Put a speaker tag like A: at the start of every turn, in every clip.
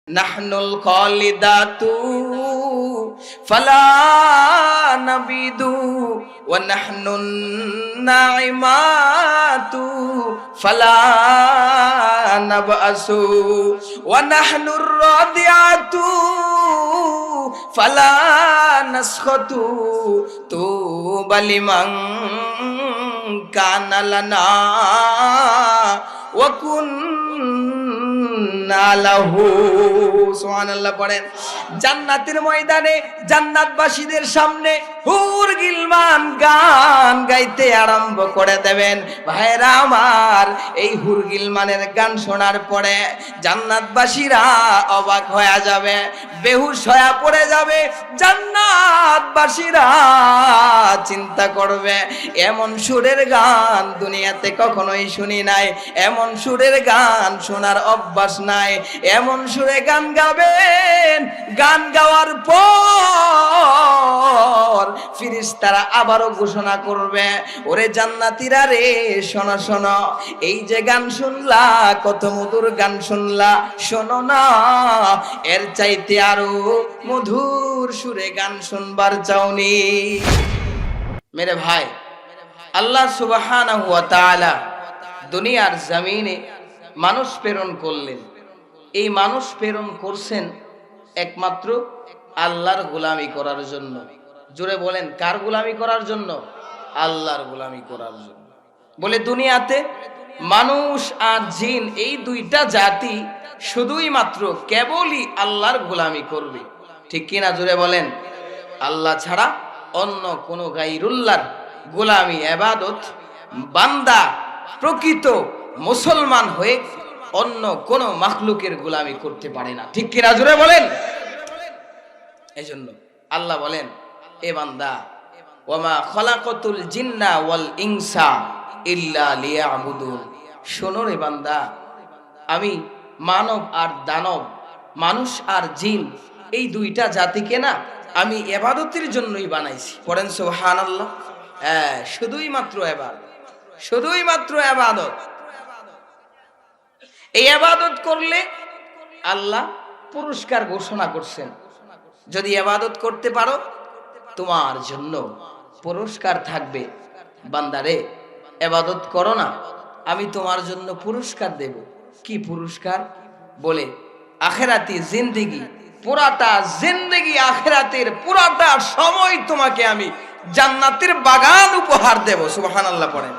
A: নাহনুল খালিদাতু ফালা নাবিদু ওয়া নাহনুন নাইমাতু ফালা নাবআসু ওয়া নাহনুর রাদিআতু ফালা নাসখাতু তুবা লিমান কানা লানা ওয়া কুন্না লাহু। সুবহানাল্লাহ পড়েন। জান্নাতের ময়দানে জান্নাতবাসীদের সামনে হুর গিলমান গান গাইতে আরম্ভ করে দেবেন। ভাইরা আমার, এই হুর গিলমানের গান শোনার পরে জান্নাতবাসীরা অবাক হয়ে যাবে, বেহুশ হয়ে পড়ে যাবে। জান্নাতবাসীরা চিন্তা করবে, এমন সুরের গান দুনিয়াতে কখনোই শুনি নাই, এমন সুরের গান শোনার অভ্যাস নাই। এমন সুরে গান গাবেন, গান গাওয়ার পর ফেরেশতারা আবারও ঘোষণা করবে, ওরে জান্নাতীরা রে, শোনো শোনো, এই যে গান শুনলা, কত মধুর গান শুনলা, শোনো না, এর চাইতে আরো মধুর সুরে গান শুনবার চাওনি? মেরে ভাই, আল্লাহ সুবহানাহু ওয়া তাআলা দুনিয়ার জমিনে মানুষ প্রেরণ করলেন। এই মানুষ প্রেরণ করছেন একমাত্র আল্লাহর গোলামি করার জন্য। জোরে বলেন, কার গোলামি করার জন্য? আল্লাহর গোলামি করার জন্য। বলে দুনিয়াতে মানুষ আর জিন, এই দুইটা জাতি শুধুই মাত্র কেবলই আল্লাহর গোলামি করবে, ঠিক কিনা? জোরে বলেন। আল্লাহ ছাড়া অন্য কোন গায়রুল্লাহর গোলামি, ইবাদত বান্দা প্রকৃত মুসলমান হয়ে অন্য কোন মাখলুকের গোলামি করতে পারে না, ঠিক কিনা? জোরে বলেন। এজন্য আল্লাহ বলেন, এ বান্দা, ওয়ামা খালাকাতুল জিন্না ওয়াল ইনসা ইল্লা লিয়াবুদুন। শোনো রে বান্দা, আমি মানব আর দানব, মানুষ আর জিন, এই দুইটা জাতিকে না আমি ইবাদতের জন্যই বানাইছি। পড়েন সুবহানাল্লাহ। হ্যাঁ, শুধুই মাত্র ইবাদত, শুধুই মাত্র ইবাদত। এই ইবাদত করলে আল্লাহ পুরস্কার ঘোষণা করছেন, যদি ইবাদত করতে পারো তোমার জন্য পুরস্কার থাকবে। বান্দারে, ইবাদত করো না, আমি তোমার জন্য পুরস্কার দেব। কি পুরস্কার? বলে আখিরাতি জিন্দেগি, পুরাটা জিন্দেগি, আখিরাতের পুরাটা সময় তোমাকে আমি জান্নাতের বাগান উপহার দেব। সুবহানাল্লাহ পড়েন।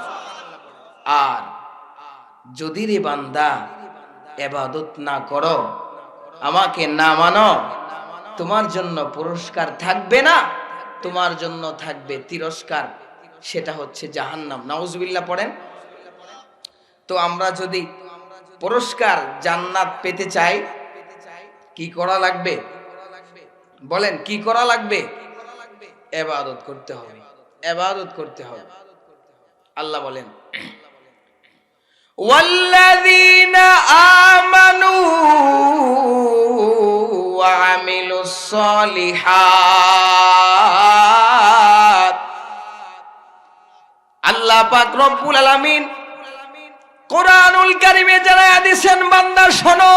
A: আর যদি রে বান্দা ইবাদত না করো, আমাকে না মানো, তোমার জন্য পুরস্কার থাকবে না, তোমার জন্য থাকবে তিরস্কার, সেটা হচ্ছে জাহান্নাম। নাউজুবিল্লাহ পড়েন। তো আমরা যদি পুরস্কার জান্নাত পেতে চাই, কি করা লাগবে? বলেন, কি করা লাগবে? ইবাদত করতে হবে, ইবাদত করতে হবে। আল্লাহ বলেন, ওয়াল্লাযীনা আমানু ওয়া আমিলুস সলিহাত। আল্লাহ পাক রব্বুল আলামিন কোরআনুল কারীমে জানায়া দিয়েছেন, বান্দা শোনো,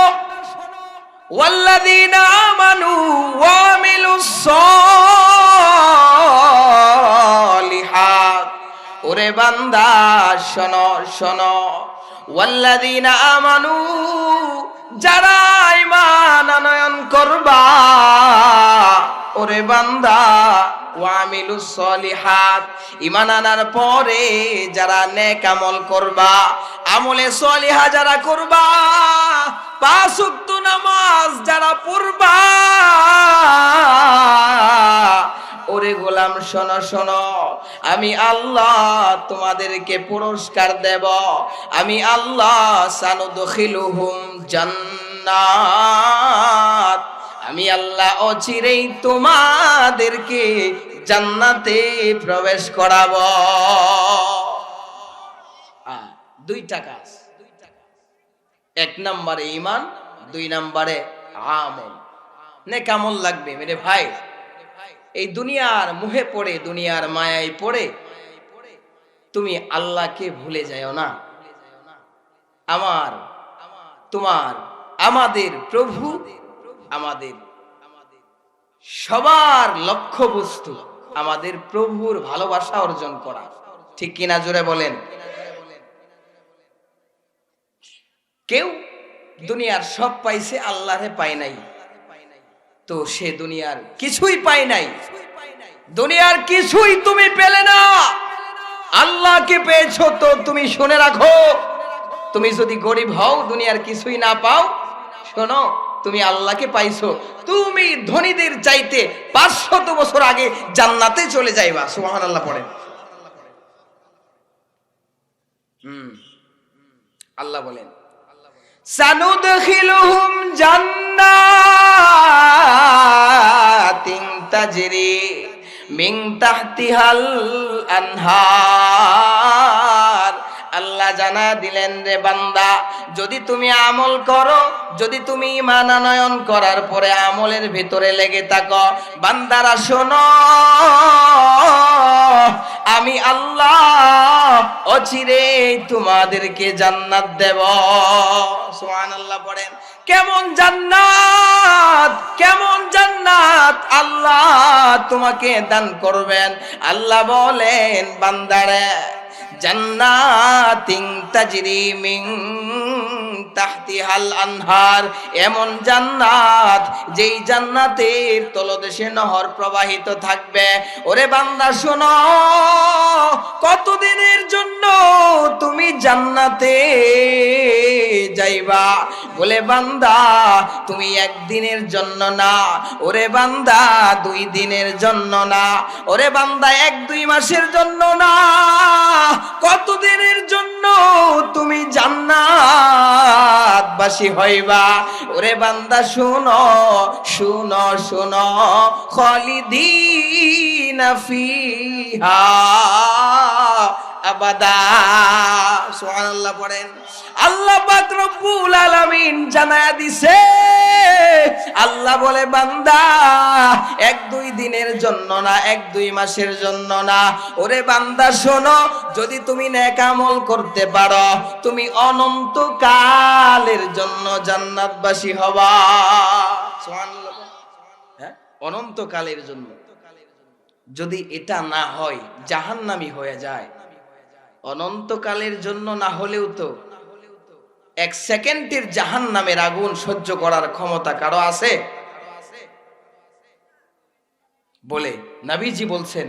A: ওয়াল্লাযীনা আমানু ওয়া আমিলুস সলিহাত। ওরে বান্দা শোনো শোনো, ওয়াল্লাযীনা আমানু, যারা ঈমান আনয়ন করবা, ওরে বান্দা, ওয়া আমিলুস সলিহাত, ঈমান আনার পরে যারা নেক আমল করবা, আমলে সলিহা যারা করবা, পাঁচ ওয়াক্ত নামাজ যারা পড়বা, ওরে গোলাম শোনো শোনো, আমি আল্লাহ তোমাদেরকে পুরস্কার দেব। আমি আল্লাহ সানুদখিলুহুম জান্নাত, আমি আল্লাহ অচিরেই তোমাদেরকে জান্নাতে প্রবেশ করাবো। দুইটা কাজ, এক নম্বরে ঈমান, দুই নম্বরে আমল, নেক আমল লাগবে। মেরে ভাই, এই দুনিয়ার মুহে পড়ে, দুনিয়ার মায়ায় পড়ে তুমি আল্লাহকে ভুলে যাও না। আমার, তোমার, আমাদের প্রভু আমাদের সবার লক্ষ্যবস্তু আমাদের প্রভুর ভালোবাসা অর্জন করা, ঠিক কিনা জোরে বলেন। কেউ দুনিয়ার সব পাইছে, আল্লাহরে পায় নাই, তো সে দুনিয়ার কিছুই পায় নাই। দুনিয়ার কিছুই তুমি পেলে না, আল্লাহকে পেয়েছো। তো তুমি শুনে রাখো, তুমি যদি গরিব হও, দুনিয়ার কিছুই না পাও, শোনো তুমি আল্লাহকে পাইছো। তুমি ধনীদের চাইতে 500 বছর আগে জান্নাতে চলে যাইবা। সুবহানাল্লাহ পড়েন। আল্লাহ বলেন, সানুদখিলুহুম জান্নাতিন তাজরি মিন তাহতিহাল আনহার। আল্লাহ জানা দিলেন রে বান্দা, যদি তুমি আমল করো, যদি তুমি ঈমান আনয়ন করার পরে আমলের ভিতরে লেগে থাকো, বান্দারা শোনো, আমি আল্লাহ অচিরে তোমাদেরকে জান্নাত দেব। সুবহানাল্লাহ পড়েন। কেমন জান্নাত, কেমন জান্নাত আল্লাহ তোমাকে দান করবেন। আল্লাহ বলেন, বান্দারে জান্নাতিন তাজরি মিন তাহতিহাল আনহার, এমন জান্নাত যেই জান্নাতের তলদেশে নহর প্রবাহিত থাকবে। ওরে বান্দা শোনো, কতদিনের জন্য তুমি জান্নাতে যাইবা? বলে বান্দা তুমি একদিনের জন্য না, ওরে বান্দা 2 দিনের জন্য না, ওরে বান্দা 1-2 মাসের জন্য না, কতদিনের জন্য তুমি জান্নাতবাসী হইবা? ওরে বান্দা শুনো, শুনো, শুনো, খালিদিনা ফিহা আবাদা। সুবহানাল্লাহ পড়েন। আল্লাহ পাক রব্বুল আলামিন জানায়া দিছে, আল্লাহ বলে বান্দা 1-2 দিনের জন্য না, 1-2 মাসের জন্য না, ওরে বান্দা শোনো, যদি তুমি নেক আমল করতে পারো, তুমি অনন্তকালের জন্য জান্নাতবাসী হবা। সুবহানাল্লাহ। হ্যাঁ, অনন্তকালের জন্য। যদি এটা না হয়, জাহান্নামী হয়ে যায়। অনন্তকালের জন্য না হলেও তো 1 সেকেন্ডের জাহান্নামের আগুন সহ্য করার ক্ষমতা কারো আছে? বলে নবীজি বলছেন,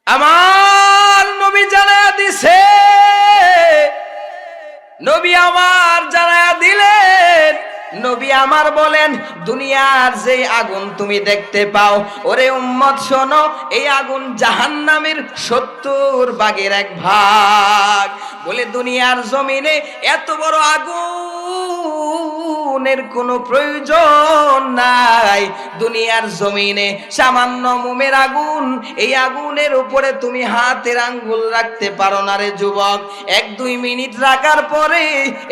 A: আমার নবী জানায়া দিছে, নবী আমার জানায়া দিলেন, নবী আমার বলেন, দুনিয়ার যে আগুন তুমি দেখতে পাও, ওরে উম্মত শোনো, এই আগুন জাহান্নামের 70 ভাগের 1 ভাগ। বলে দুনিয়ার জমিনে এত বড় আগুনের কোনো প্রয়োজন নাই। দুনিয়ার জমিনে সামান্য মোমের আগুন, এই আগুনের উপরে তুমি হাতের আঙ্গুল রাখতে পারো না রে যুবক। 1-2 মিনিট রাখার পরে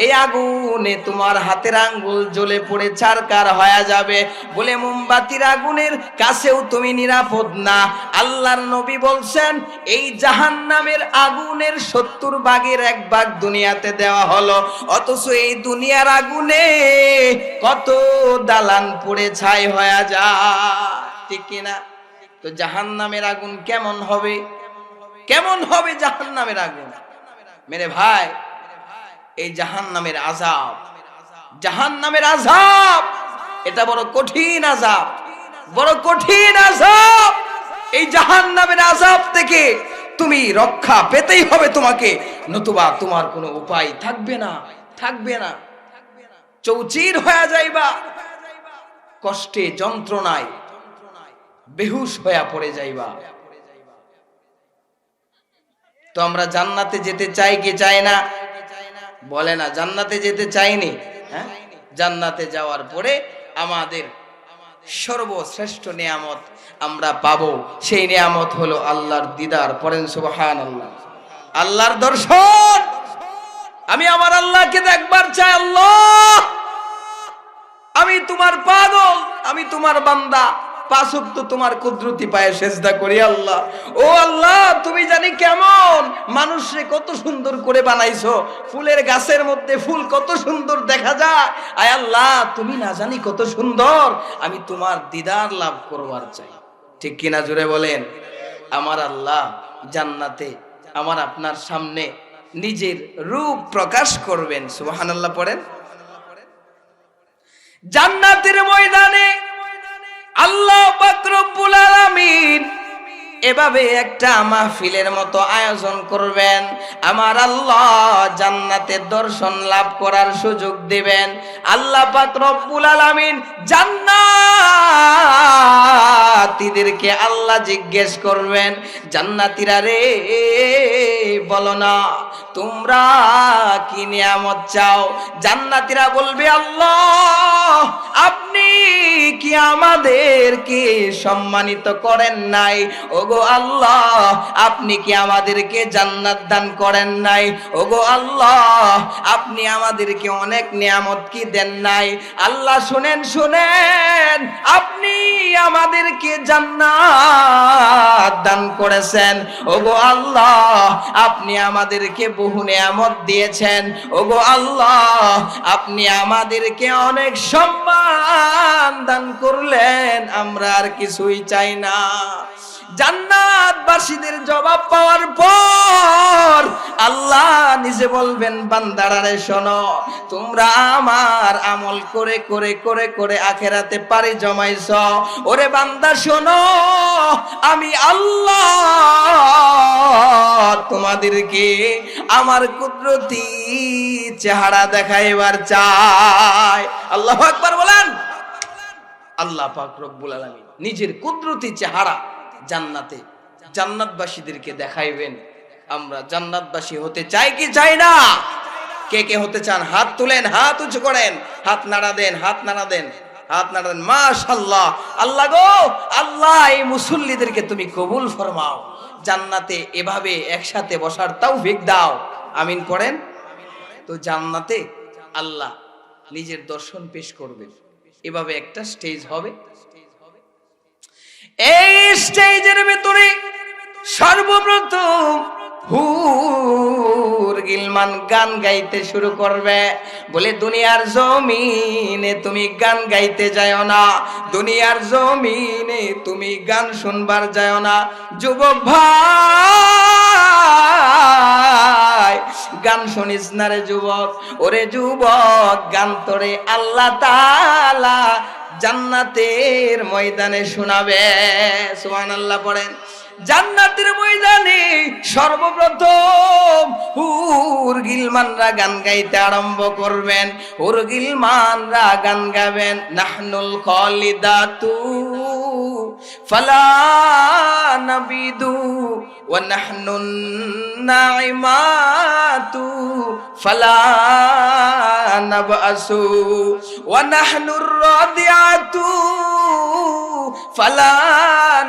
A: এই আগুনে তোমার হাতের আঙ্গুল জ্বলে পড়ে ছারকার হয়ে যাবে। বলে মোমবাতির আগুনের কাছেও তুমি নিরাপদ না। আল্লাহর নবী বলছেন, এই জাহান্নামের আগুনের 70 ভাগের 1 ভাগ দুনিয়াতে দেওয়া হলো, অথচ এই দুনিয়ার আগুনে কত দালান পুড়ে ছাই হয়ে যায়, ঠিক কিনা? তো জাহান্নামের আগুন কেমন হবে? কেমন হবে জাহান্নামের আগুন? মেরে ভাই, এই জাহান্নামের আযাব, জাহান্নামের আযাব, এটা বড় কঠিন আযাব, বড় কঠিন আযাব। এই জাহান্নামের আযাব থেকে তুমি রক্ষা পেতেই হবে তোমাকে, নতুবা তোমার কোনো উপায় থাকবে না, থাকবে না। চৌচির হয়ে যাইবা, কষ্টে যন্ত্রণায় বেহুশ হয়ে পড়ে যাইবা। তো আমরা জান্নাতে যেতে চাই কি চাই না? বলে না, জান্নাতে যেতে চাইনি। হ্যাঁ, জান্নাতে যাওয়ার পরে আমাদের সর্বশ্রেষ্ঠ নিয়ামত আমরা পাবো। সেই নিয়ামত হলো আল্লাহর দিদার। পড়েন সুবহানাল্লাহ। আল্লাহর দর্শন। আমি আমার আল্লাহকে দেখবার চাই। আল্লাহ, আমি তোমার পাগল, আমি তোমার বান্দা, পাঁচ ওয়াক্ত তোমার কুদরতি পায়ে সেজদা করি আল্লাহ। ও আল্লাহ, তুমি জানি কেমন মানুষরে কত সুন্দর করে বানাইছো, ফুলের গাছের মধ্যে ফুল কত সুন্দর দেখা যায়। আয় আল্লাহ, তুমি না জানি কত সুন্দর, আমি তোমার দিদার লাভ করবার চাই। ঠিক কিনা জোরে বলেন। আমার আল্লাহ জান্নাতে আমার আপনার সামনে নিজের রূপ প্রকাশ করবেন। সুবহানাল্লাহ পড়েন। জান্নাতের ময়দানে আল্লাহ পাক রব্বুল আলামিন এভাবে একটা মাহফিলের মতো আয়োজন করবেন। আমার আল্লাহ জান্নাতের দর্শন লাভ করার সুযোগ দিবেন। আল্লাহ পাক রব্বুল আলামিন জান্নাতীদেরকে আল্লাহ জিজ্ঞেস করবেন, জান্নাতীরা রে, বলো না তোমরা কি নিয়ামত চাও? জান্নাতীরা বলবে, আল্লাহ আপনি কি আমাদেরকে সম্মানিত করেন নাই? ওগো আল্লাহ, আপনি কি আমাদেরকে জান্নাত দান করেন নাই? ওগো আল্লাহ, আপনি আমাদেরকে অনেক নিয়ামত কি দেন নাই? আল্লাহ শুনেন শুনেন, আপনি আমাদেরকে জান্নাত দান করেছেন। ওগো আল্লাহ, আপনি আমাদেরকে বহু নিয়ামত দিয়েছেন। ওগো আল্লাহ, আপনি আমাদেরকে অনেক সম্মান দান করলেন, আমরা আর কিছুই চাই না। জান্নাতবাসীদের জবাব পাওয়ার পর আল্লাহ নিজে বলবেন, বান্দারারে শোনো, তোমরা আমার আমল করে করে করে করে আখিরাতে পাড়ি জমাইছ। ওরে বান্দা শোনো, আমি আল্লাহ তোমাদেরকে আমার কুদরতি চেহারা দেখাইবার চাই। আল্লাহু আকবার বলেন। আল্লাহ পাক রব্বুল আলামিন নিজের কুদরতি চেহারা জান্নাতে জান্নাতবাসীদেরকে দেখাইবেন। আমরা জান্নাতবাসী হতে চাই কি চাই না? কে কে হতে চান হাত তুলেন, হাত উঁচু করেন, হাত নাড়া দেন, হাত নাড়া দেন, হাত নাড়া দেন। মাশাআল্লাহ। আল্লাহ গো, আল্লাহ এই মুসল্লিদেরকে তুমি কবুল ফরমাও, জান্নাতে এভাবে একসাথে বসার তৌফিক দাও। আমিন পড়েন। তো জান্নাতে আল্লাহ নিজের দর্শন পেশ করবেন। এভাবে একটা স্টেজ হবে। এই স্টেজের ভিতরে সর্বপ্রথম হুর গিলমান গান গাইতে শুরু করবে। বলে, দুনিয়ার জমিনে তুমি গান গাইতে যাও না, দুনিয়ার জমিনে তুমি গান শুনবার যাও না। যুবক ভাই, গান শুনিস না রে যুবক। ওরে যুবক, গান তোরে আল্লাহ তাআলা জান্নাতের ময়দানে শোনাবে। সুবহানাল্লাহ পড়েন। জান্নাতের ময়দানে সর্বপ্রথম হুর গিলমানরা গান গাইতে আরম্ভ করবেন। হুর গিলমানরা গান গাবেন, নাহনুল খালিদাতু ফালা নাবিদু ওয়া নাহনুন নাইমাতু ফালা নাবআসু ওয়া নাহনুর রাদিআতু ফালা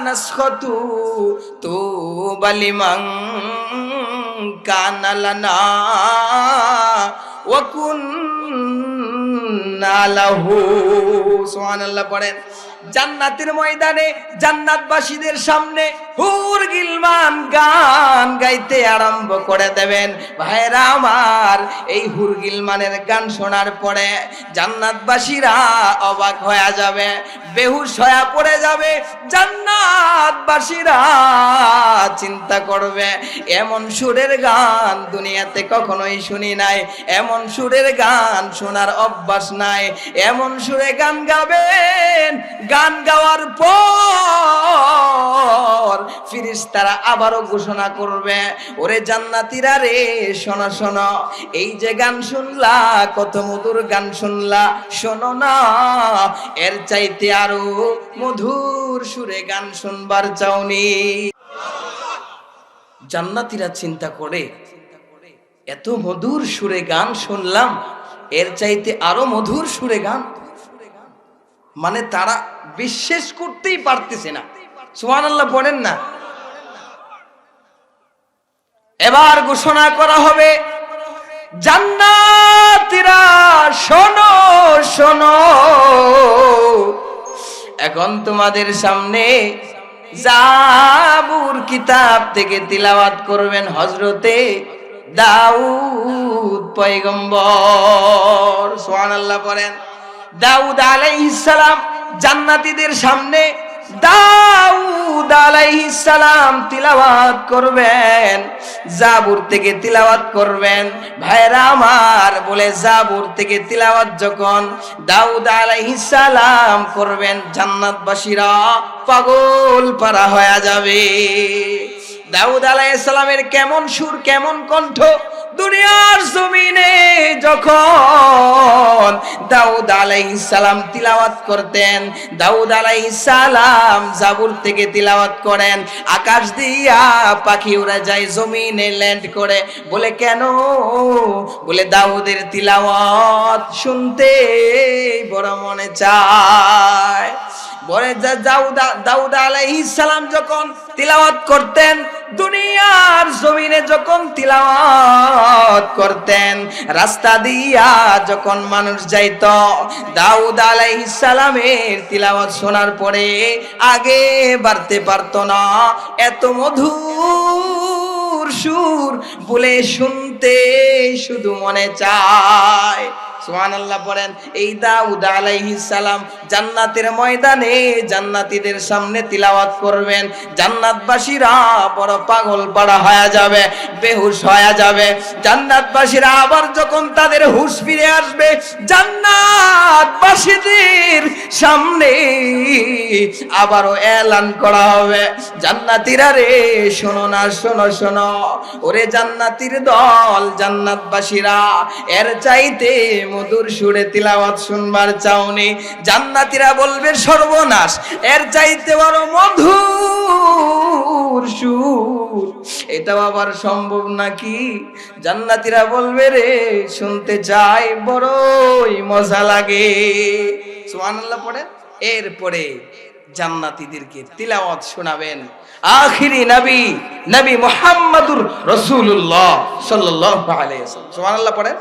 A: নাসখাতু তুবা লিমান কানা লানা ওয়া কুন্না লাহু। সুবহানাল্লাহ পড়েন। জান্নাতের ময়দানে জান্নাতবাসীদের সামনে হুর গিলমান গান গাইতে আরম্ভ করে দেবেন। ভাইরা আমার, এই হুর গিলমানের গান শোনার পরে জান্নাতবাসীরা অবাক হয়ে যাবে, বেহুশ হয়ে পড়ে যাবে। জান্নাতবাসীরা চিন্তা করবে, এমন সুরের গান দুনিয়াতে কখনোই শুনি নাই, এমন সুরের গান শোনার অভ্যাস নাই। এমন সুরে গান গাবেন, গান গাওয়ার পর ফেরেশতারা আবারও ঘোষণা করবে, ওরে জান্নাতীরা রে, শোনো শোনো, এই যে গান শুনলা, কত মধুর গান শুনলা, শোনো না এর চাইতে আরো মধুর সুরে গান শুনবার চাওনি? জান্নাতীরা চিন্তা করে, এত মধুর সুরে গান শুনলাম, এর চাইতে আরো মধুর সুরে গান, মানে তারা বিশ্বাস করতেই পারতেছে না। সুবহানাল্লাহ পড়েন না। এবার ঘোষণা করা হবে, জান্নাতীরা শোনো শোনো, এখন তোমাদের সামনে জাবুর কিতাব থেকে তিলাওয়াত করবেন হযরতে দাউদ পয়গম্বর। সুবহানাল্লাহ পড়েন। দাউদ আলাইহিস সালাম জান্নাতীদের সামনে দাউদ আলাইহিস সালাম তিলাওয়াত করবেন, জাবুর থেকে তিলাওয়াত করবেন। ভাইরা আমার, বলে জাবুর থেকে তিলাওয়াত যখন দাউদ আলাইহিস সালাম করবেন, জান্নাতবাসীরা পাগল পারা হয়ে যাবে। দাউদ আলাইহিস সালামের কেমন সুর, কেমন কণ্ঠ! দুনিয়ার জমিনে যখন দাউদ আলাইহিস সালাম তিলাওয়াত করতেন, দাউদ আলাইহিস সালাম জাবুর থেকে তিলাওয়াত করেন, আকাশ দিয়া পাখি উড়ে যায়, জমিনে ল্যান্ড করে। বলে কেন? বলে দাউদের তিলাওয়াত শুনতে বড় মনে চায়। বলে দাউদ আলাইহিস সালাম যখন তিলাওয়াত করতেন, দুনিয়ার জমিনে যখন তিলাওয়াত করতেন, রাস্তা দিয়া যখন মানুষ যাইত, দাউদ আলাইহিস সালামের তিলাওয়াত শোনার পরে আগে বাড়তে পারতো না, এত মধুর সুর, বলে শুনতে শুধু মনে চায়। সুবহানাল্লাহ পড়েন। এই দাউদ আলাইহিস সালাম জান্নাতের ময়দানে জান্নাতীদের সামনে তিলাওয়াত করবেন, জান্নাতবাসীরা বড় পাগল পাড়া হয়ে যাবে, বেহুশ হয়ে যাবে। জান্নাতবাসীরা আবার যখন তাদের হুঁশ ফিরে আসবে, জান্নাতবাসীদের সামনে আবারও এলান করা হবে, জান্নাতীরা রে শোনো না, শোনো শোনো, ওরে জান্নাতীর দল, জান্নাতবাসীরা এর চাইতে মধুর সুরে তিলাওয়াত শুনবার চাওনি? জান্নাতীরা বলবে সর্বনাশ, এর চাইতে বড় মধুর সুর এটাও আবার সম্ভব নাকি? জান্নাতীরা বলবে রে শুনতে চাই, বড়ই মজা লাগে। সুবহানাল্লাহ পড়ে। এরপরে জান্নাতীদেরকে তিলাওয়াত শোনাবেন আখিরি নবী, নবী মুহাম্মদুর রাসূলুল্লাহ সাল্লাল্লাহু আলাইহি ওয়াসাল্লাম। সুবহানাল্লাহ পড়ে।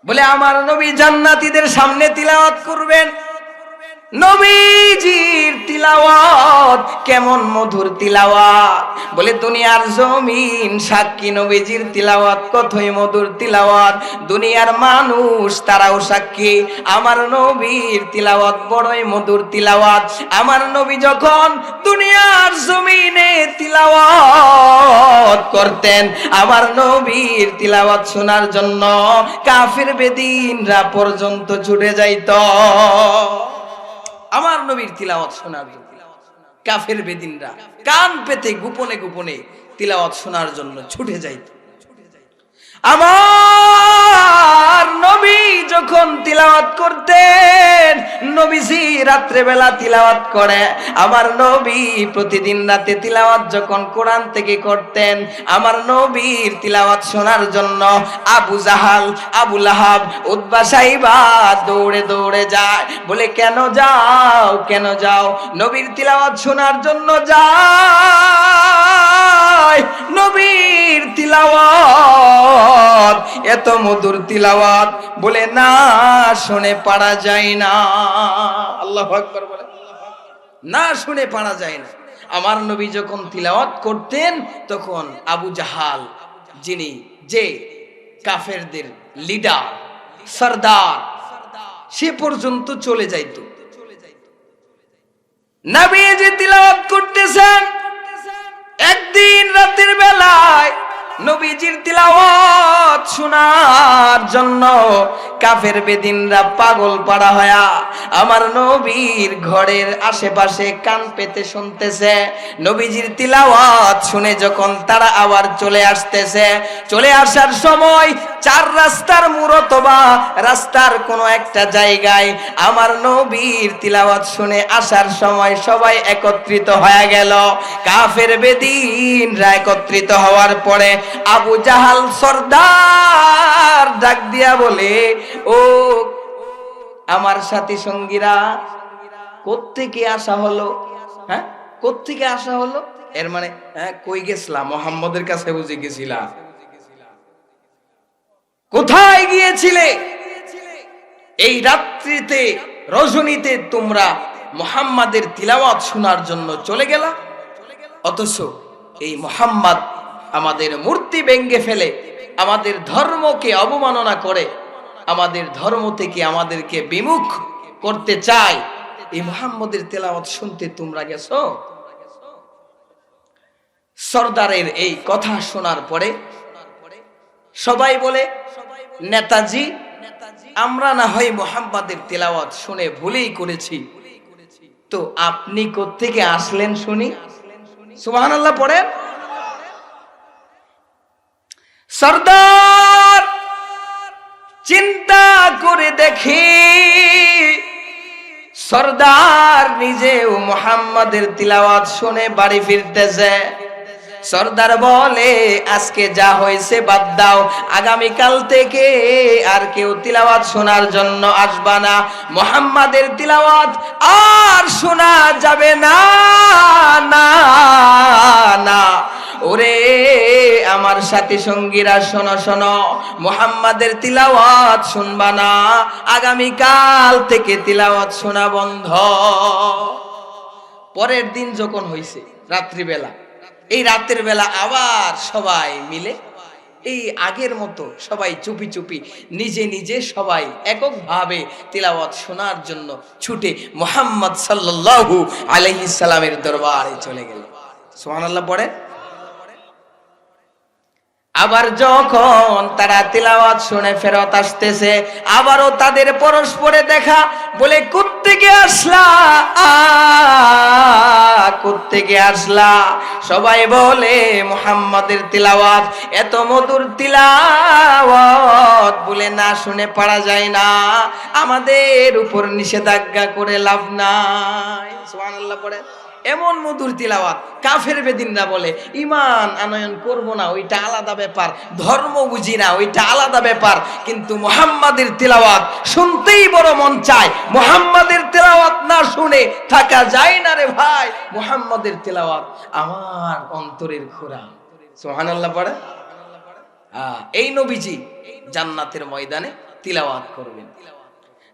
A: বলে আমার নবী জান্নাতীদের সামনে তিলাওয়াত করবেন। নবীজির তিলাওয়াত কেমন মধুর তিলাওয়াত! বলে দুনিয়ার জমিন সাক্ষী, নবীজির তিলাওয়াত কতই মধুর তিলাওয়াত। দুনিয়ার মানুষ তারাও সাক্ষী, আমার নবীর তিলাওয়াত বড়ই মধুর তিলাওয়াত। আমার নবী যখন দুনিয়ার জমিনে তিলাওয়াত করতেন, আমার নবীর তিলাওয়াত শোনার জন্য কাফির বেদিনরা পর্যন্ত ছুটে যাইত। আমার নবীর তিলাওয়াত শোনার জন্য কাফের বেদিনরা কান পেতে গোপনে গোপনে তিলাওয়াত শোনার জন্য ছুটে যাইত। আমার নবী যখন তিলাওয়াত করতেন, নবীজি রাত্রে বেলা তিলাওয়াত করে। আমার নবী প্রতিদিন রাতে তিলাওয়াত যখন কোরআন থেকে করতেন, আমার নবীর তিলাওয়াত শোনার জন্য আবু জাহাল, আবু লাহাব, উতবা সাইবা দৌড়ে দৌড়ে যায়। বলে কেন যাও, কেন যাও? নবীর তিলাওয়াত শোনার জন্য যায়। নবীর তিলাওয়াত এত মধুর তিলাওয়াত, বলে না শুনে পারা যায় না। আল্লাহু আকবার বলে, না শুনে পারা যায় না। আমার নবী যখন তিলাওয়াত করতেন, তখন আবু জাহাল, যিনি যে কাফেরদের লিডার, সরদার, সে পর্যন্ত চলে যাইত। নবী যে তিলাওয়াত করতেছেন, একদিন রাতের বেলায় নবীজির তিলাওয়াত শোনার জন্য কাফের বেদিনরা পাগল পাড়া হয়া আমার নবীর ঘরের আশেপাশে কান পেতে শুনতেছে। নবীজির তিলাওয়াত শুনে যখন তারা আবার চলে আসতেছে, চলে আসার সময় চার রাস্তার মোড় অথবা রাস্তার কোনো একটা জায়গায় আমার নবীর তিলাওয়াত শুনে আসার সময় সবাই একত্রিত হয়ে গেল। কাফের বেদিনরা একত্রিত হওয়ার পরে আবু জাহাল সর্দার ডাক দিয়া বলে, ও আমার সাথী সঙ্গীরা, কোত্থেকে আসা হলো? হ্যাঁ, কোত্থেকে আসা হলো? এর মানে কই গেছিলাম? মুহাম্মদের কাছে বুঝে গেছিলাম। কোথায় গিয়েছিলে? এই রাত্রিতে, রজনীতে তোমরা মুহাম্মাদের তিলাওয়াত শোনার জন্য চলে গেলা, অথচ এই মুহাম্মদ আমাদের মূর্তি ভেঙে ফেলে, আমাদের ধর্মকে অবমাননা করে, আমাদের ধর্ম থেকে আমাদেরকে বিমুখ করতে চায়। এই মুহাম্মদের তেলাওয়াত শুনতে তোমরা গেছো? সরদারের এই কথা শোনার পরে সবাই বলে, নেতাজি, আমরা না হয় মুহাম্মদের তেলাওয়াত শুনে ভুলেই করেছি, তো আপনি কোত্থেকে আসলেন শুনি? সুবহানাল্লাহ পড়েন। সরদার চিন্তা করে দেখি, সরদার নিজেও মুহাম্মাদের তিলাওয়াত শুনে বাড়ি ফিরতেছে। সরদার বলে, আজকে যা হয়েছে বাদ দাও, আগামীকাল থেকে আর কেউ তিলাওয়াত শোনার জন্য আসবা না, মুহাম্মাদের তিলাওয়াত আর শোনা যাবে না। না না, ওরে আমার সাথী সঙ্গীরা, শোনো শোনো, মুহাম্মাদের তিলাওয়াত শুনবা না, আগামীকাল থেকে তিলাওয়াত শোনা বন্ধ। পরের দিন যখন হইছে রাত্রিবেলা, এই রাতের বেলা আবার সবাই মিলে এই আগের মতো সবাই চুপি চুপি নিজে নিজে সবাই এককভাবে তিলাওয়াত শোনার জন্য ছুটে মুহাম্মদ সাল্লাল্লাহু আলাইহিস সালামের দরবারে চলে গেল। সুবহানাল্লাহ পড়ে। আবার যখন তারা তিলাওয়াত শুনে ফেরত আসতেছে, আবারও তাদের পরস্পরে দেখা, বলে কোত্থেকে আসলা, কোত্থেকে আসলা? সবাই বলে, মুহাম্মাদের তিলাওয়াত, এত মধুর তিলাওয়াত বলে না শুনে পারা যায় না, আমাদের উপর নিষেধাজ্ঞা করে লাভ নাই। সুবহানাল্লাহ পড়ে। এমন মধুর তিলাওয়াত, কাফের বেদিনরা বলে ঈমান আনয়ন করব না, ওইটা আলাদা ব্যাপার, ধর্ম বুঝি না, ওইটা আলাদা ব্যাপার, কিন্তু মুহাম্মাদের তিলাওয়াত শুনতেই বড় মন চায়। মুহাম্মাদের তিলাওয়াত না শুনে থাকা যায় না রে ভাই। মুহাম্মাদের তিলাওয়াত আমার অন্তরের খোরাক। সুবহানাল্লাহ পড়ে। এই নবীজি জান্নাতের ময়দানে তিলাওয়াত করবেন,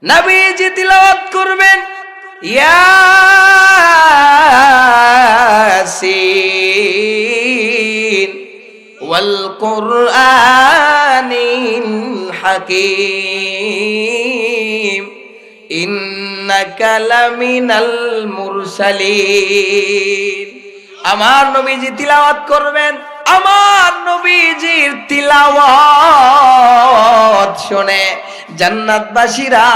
A: নবীজি তিলাওয়াত করবেন, ইয়াসিন ওয়াল কুরআনিল হাকীম ইন্নাকা লামিনাল মুরসালিন। আমার নবীজি তিলাওয়াত করবেন, আমার নবীজির তিলাওয়াত শুনে জান্নাতবাসীরা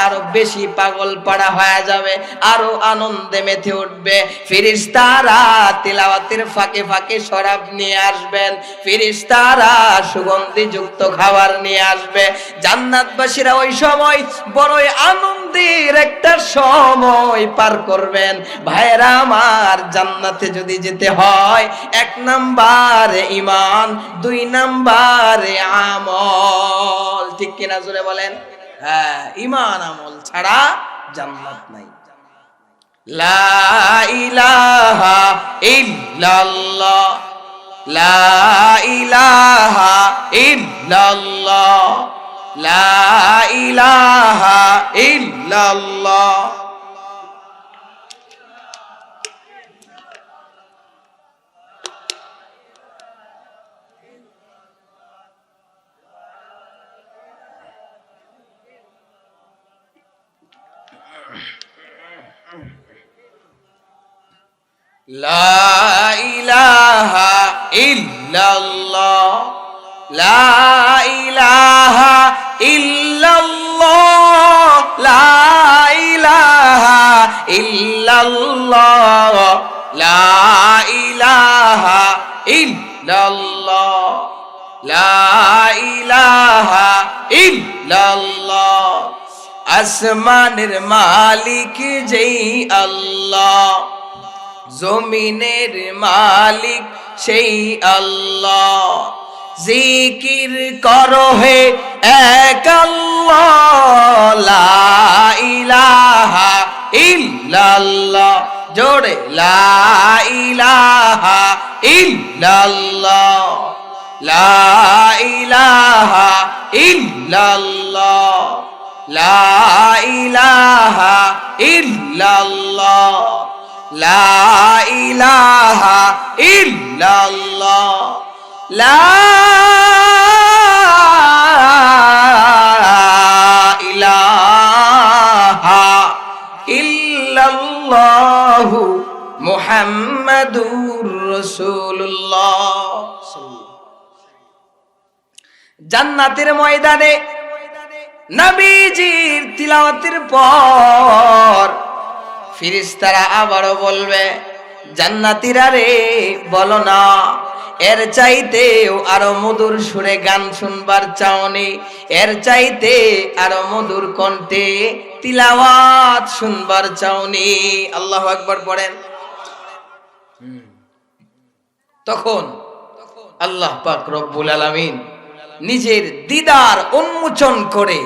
A: আরো বেশি পাগল পাড়া হয়ে যাবে, আরো আনন্দে মেতে উঠবে। ফেরেশতারা তিলাওয়াতের ফাঁকে ফাঁকে শরাব নিয়ে আসবেন, ফেরেশতারা সুগন্ধি যুক্ত খাবার নিয়ে আসবে। জান্নাতবাসীরা ওই সময় বড়ই আনন্দের একটা সময় পার করবেন। ভাইরা আমার, জান্নাতে যদি যেতে হয়, 1 নাম্বারে ঈমান, 2 নাম্বারে আমল। ঠিক কিনা জোরে বলেন? হ্যাঁ, ঈমান আমল ছাড়া জান্নাত নাই। লা ইলাহা ইল্লাল্লাহ, লা ইলাহা ইল্লাল্লাহ, লা ইলাহা ইল্লাল্লাহ। লা ইলাহা ইল্লাল্লাহ, লা ইলাহা ইল্লাল্লাহ, লা ইলাহা ইল্লাল্লাহ, লা ইলাহা ইল্লাল্লাহ, লা ইলাহা ইল্লাল্লাহ। আসমানের মালিক যেই আল্লাহ, জমিনের মালিক সেই আল্লাহ, জিকির করো হে এক আল্লাহ, লা ইলাহা ইল্লাল্লাহ। জোরে লা ইলাহা ইল্লাল্লাহ, লা ইলাহা ইল্লাল্লাহ, লা ইলাহা ইল্লাল্লাহ, লা ইলাহা ইল্লাল্লাহ, লা ইলাহা ইল্লাল্লাহু মুহাম্মাদুর রাসূলুল্লাহ। জান্নাতের ময়দানে নবীজির তিলাওয়াতের পর ফেরেশতারা আবারও বলবে, জান্নাতীরা রে বলো না এর চাইতেও আরো মধুর সুরে গান শুনবার চাওনি, এর চাইতে আরো মধুর কণ্ঠে তিলাওয়াত শুনবার চাওনি। আল্লাহু আকবার পড়েন। তখন আল্লাহ পাক রব্বুল আলামিন নিজের দিদার উন্মোচন করে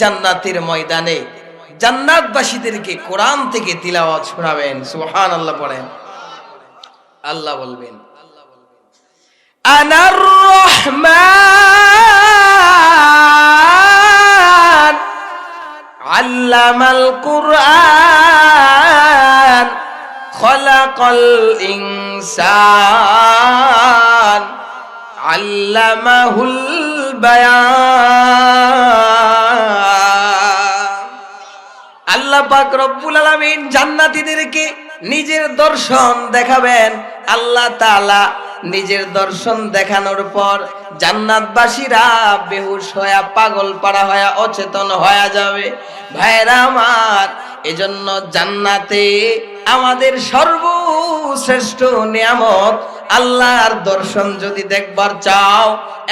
A: জান্নাতের ময়দানে জান্নাতবাসীদেরকে কোরআন থেকে তিলাওয়াত শোনাবেন। সুবহানাল্লাহ পড়েন। আল্লাহ বলবেন, আনার রহমান আল্লামাল কুরআন খলাকাল ইনসান আল্লামাহুল বায়ান। আল্লাহ পাক রব্বুল আলামিন জান্নাতীদেরকে নিজের দর্শন দেখাবেন। আল্লাহ তাআলা নিজের দর্শন দেখানোর পর জান্নাতবাসীরা বেহুশ হয়ে পাগল পাড়া হয়ে অচেতন হয়ে যাবে। ভাইরা আমার, এজন্য জান্নাতে আমাদের সর্বশ্রেষ্ঠ নিয়ামত আল্লাহর দর্শন যদি দেখবার চাও,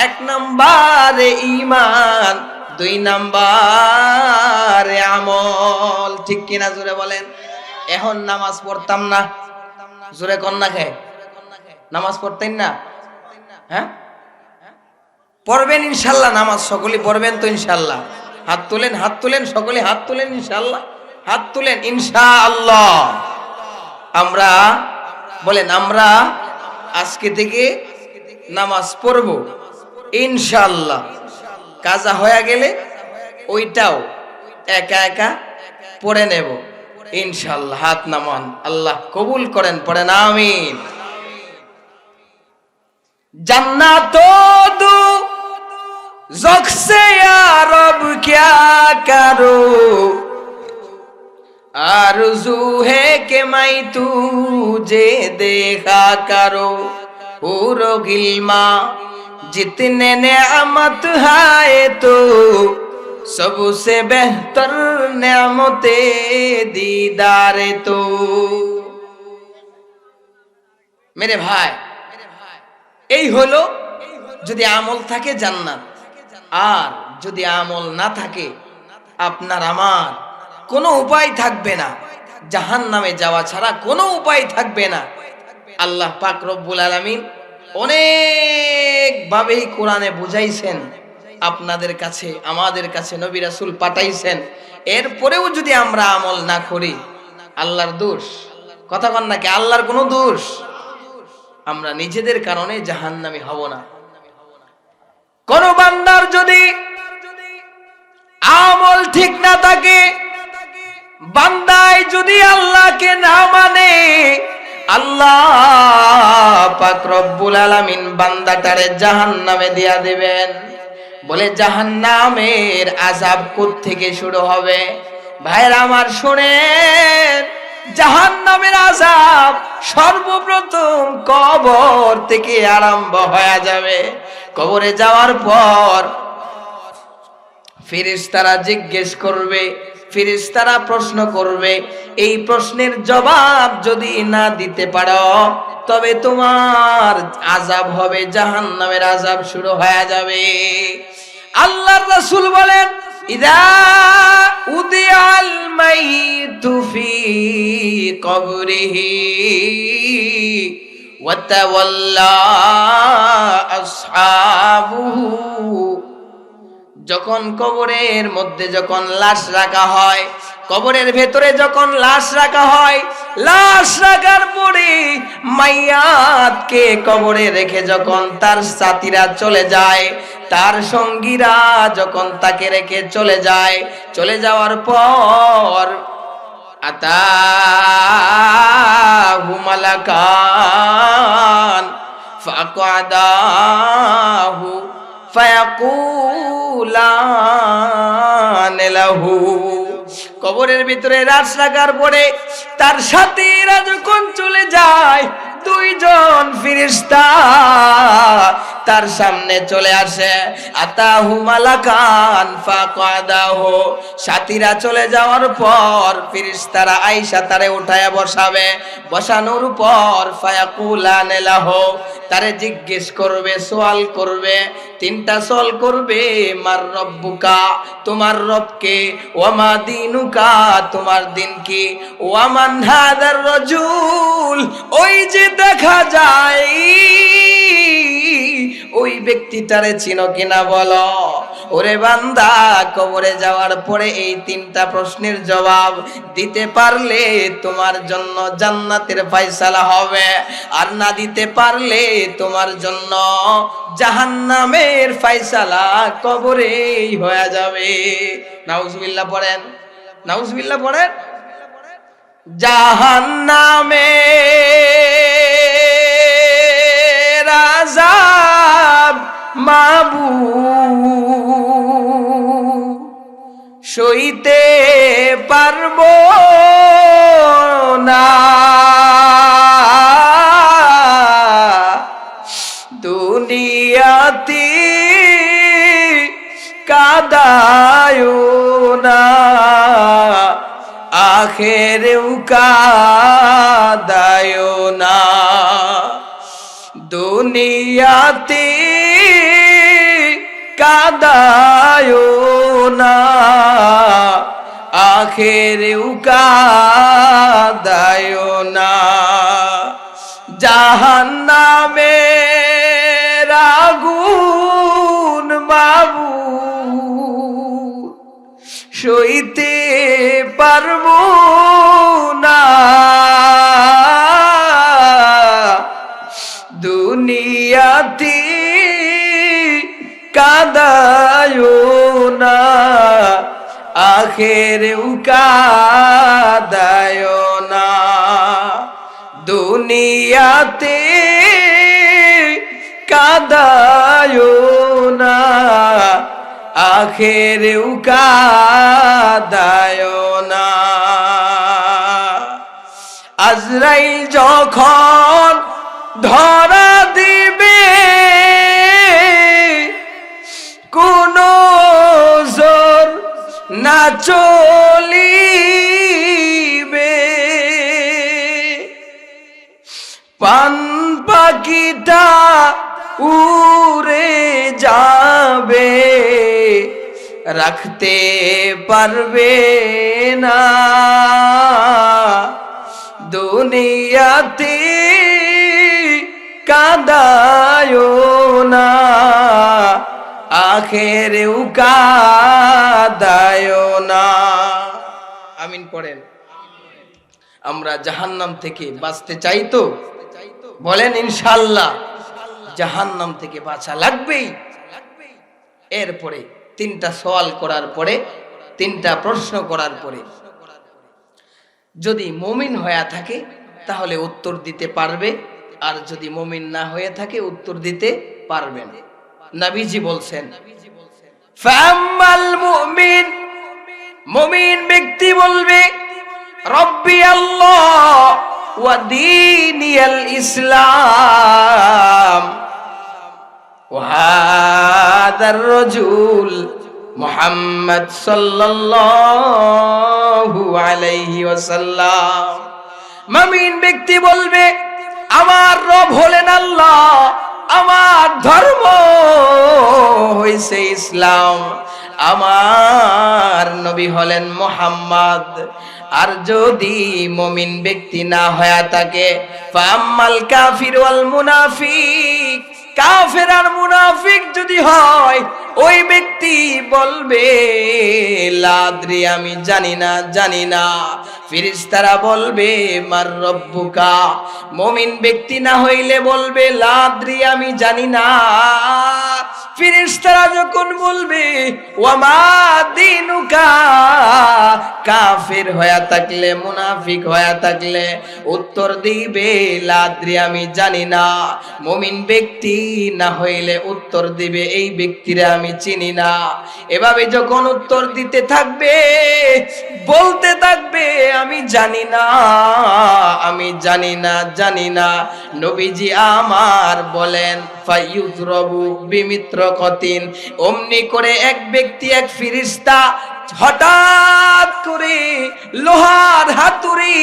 A: 1 নম্বরে ঈমান, 2 নম্বরে আমল। ঠিক কিনা জোরে বলেন। এখন নামাজ পড়তাম না, জোরে কন্যা খায় নামাজ পড়তেন না? হ্যাঁ পড়বেন ইনশাল্লাহ। নামাজ সকলে পড়বেন তো ইনশাল্লাহ? হাত তুলেন, হাত তুলেন, সকলে হাত তুলেন ইনশাল্লাহ, হাত তুলেন ইনশাআল্লাহ। আমরা বলেন, আমরা আজকে থেকে নামাজ পড়ব ইনশাআল্লাহ। কাজা হয়ে গেলে ওইটাও একা একা পড়ে নেব ইনশাআল্লাহ। হাত নামান, আল্লাহ কবুল করেন, পড়েন আমিন। जन्नतो दो ज़ख से या रब क्या करो, आरज़ू है कि मैं तुझे देखा करो। पूरो गिल्मा जितने नेमत है तो सबसे बेहतर नेमते दीदार तो। मेरे भाई, এই হলো যদি আমল থাকে জান্নাত, আর যদি আমল না থাকে আপনার আমার কোনো উপায় থাকবে না, জাহান্নামে যাওয়া ছাড়া কোনো উপায় থাকবে না। আল্লাহ পাক রব্বুল আলামিন অনেক ভাবেই কোরআনে বুঝাইছেন, আপনাদের কাছে আমাদের কাছে নবী রাসূল পাঠাইছেন। এরপরেও যদি আমরা আমল না করি আল্লাহর দোষ। কথা কন নাকি? আল্লাহর কোনো দোষ? আমরা নিজেদের কারণে জাহান্নামী হব না। কোন বান্দার যদি আমল ঠিক না থাকে, বান্দায় যদি আল্লাহকে না মানে, আল্লাহ পাক রব্বুল আলামিন বান্দাটারে জাহান্নামে দিয়া দিবেন। বলে জাহান্নামের আযাব কোথা থেকে শুরু হবে? ভাইরা আমার শুনেন, জাহান্নামের আযাব সর্বপ্রথম কবর থেকে আরম্ভ হয়ে যাবে। কবরে যাওয়ার পর ফেরেশতারা জিজ্ঞেস করবে, ফেরেশতারা প্রশ্ন করবে। এই প্রশ্নের জবাব যদি না দিতে পারো তবে তোমার আযাব হবে, জাহান্নামের আযাব শুরু হয়ে যাবে। আল্লাহর রাসূল বলেন, ইদা উদিয়াল মাইতু ফি কবরিহি ওয়া তাওয়াল্লা আসহাবুহু যখন কবরের মধ্যে যখন লাশ রাখা হয়, কবরের ভেতরে যখন লাশ রাখা হয়, লাশ রাখার পরে মাইয়াতকে কবরে রেখে যখন তার সাথীরা চলে যায়, তার সঙ্গীরা যখন তাকে রেখে চলে যায়, চলে যাওয়ার পর আতাহু মালাকান ফাকাদাহু ফায়াকুলান লাহু। কবরের ভিতরে লাশ রাখার পরে তার সাথীরা যখন চলে যায়, দুইজন ফেরেশতা তার সামনে চলে আসে। আতাহু মালাকান ফাকাদাহু, সাথীরা চলে যাওয়ার পর ফেরেশতারা আয়েশা তারে উঠায়া বসাবে, বসানোর পর ফায়াকুলান লাহু, তারে জিজ্ঞেস করবে, সওয়াল করবে, তিনটা সওয়াল করবে। মার রব্বুকা, তোমার রবকে, ওয়ামা দিনুকা, তোমার দিন কি, ওয়ামান হাদার রাজুল, ওই যে দেখা যায় ওই ব্যক্তিটারে চিনো কিনা বলো। ওরে বান্দা, কবরে যাওয়ার পরে এই তিনটা প্রশ্নের জবাব দিতে পারলে তোমার জন্য জান্নাতের ফয়সালা হবে, আর না দিতে পারলে তোমার জন্য জাহান্নামের ফয়সালা কবরেই হয়ে যাবে। নাউজুবিল্লাহ পড়েন, নাউজুবিল্লাহ পড়েন। জাহান্নামের আযাব মাবু সইতে পারবো না, দুনিয়াতে কাদায়ো না, আখেরেও কাদায়ো না, দুনিয়াতে কাদায়ো না, আখেরেও কাদায়ো না। জাহান্নামের আগুন মাবুদ সইতে পারবো না, দুনিয়াতে কাদায়ো না, আখেরেও কাদায়ো না, দুনিয়াতে কাদায়ো না, আখেরেও কাদায়ো না। আজরাইল যখন ধরা দিবে, কোনো জোর না চলিবে, পান পাখিটা উড়ে যাবে, রাখতে পারবে না, দুনিয়াতে কাদায়ো না, আখেরেও কাদায়ো না। আমিন পড়েন। আমরা জাহান্নাম থেকে বাঁচতে চাই তো? বলেন ইনশাআল্লাহ। জাহান্নাম থেকে বাঁচা লাগবেই। এরপরে তিনটা সওয়াল করার পরে, তিনটা প্রশ্ন করার পরে যদি মুমিন হয়ে থাকে তাহলে উত্তর দিতে পারবে, আর যদি মুমিন না হয়ে থাকে উত্তর দিতে পারবে না। নবীজি বলছেন, ফাম্মাল মুমিন, মুমিন ব্যক্তি বলবে রব্বি আল্লাহ ওয়া দীনিয়াল ইসলাম ওয়া হাদার রাজুল মুহাম্মদ সাল্লাল্লাহু আলাইহি ওয়াসাল্লাম। মুমিন ব্যক্তি বলবে আমার রব হলেন আল্লাহ, আমার ধর্ম হইছে ইসলাম, আমার নবী হলেন মুহাম্মদ। আর যদি মুমিন ব্যক্তি না হয়ে থাকে, ফাম্মাল কাফির ওয়াল মুনাফিক, কাফের আর মুনাফিক যদি হয়, ওই ব্যক্তি বলবে লা আদরি, আমি জানি না, জানি না। ফেরেশতারা বলবে মার রব্বুকা। মুমিন ব্যক্তি না হইলে বলবে লা আদরি, আমি জানি না। ফেরেশতারা যখন বলবে ওয়ামা দীনুকা, কাফের হয়ে থাকলে, মুনাফিক হয়ে থাকলে উত্তর দিবে লা আদরি, আমি জানি না। মুমিন ব্যক্তি না হইলে উত্তর দিবে এই ব্যক্তিরে আমি চিনি না। এভাবে যখন উত্তর দিতে থাকবে, বলতে থাকবে আমি জানি না, আমি জানি না, জানি না, নবীজি আমার বলেন ফায়ুযরাবু বিমিত্রকতিন, অমনি করে এক ব্যক্তি, এক ফেরেশতা হঠাৎ করে লোহার হাতুড়ি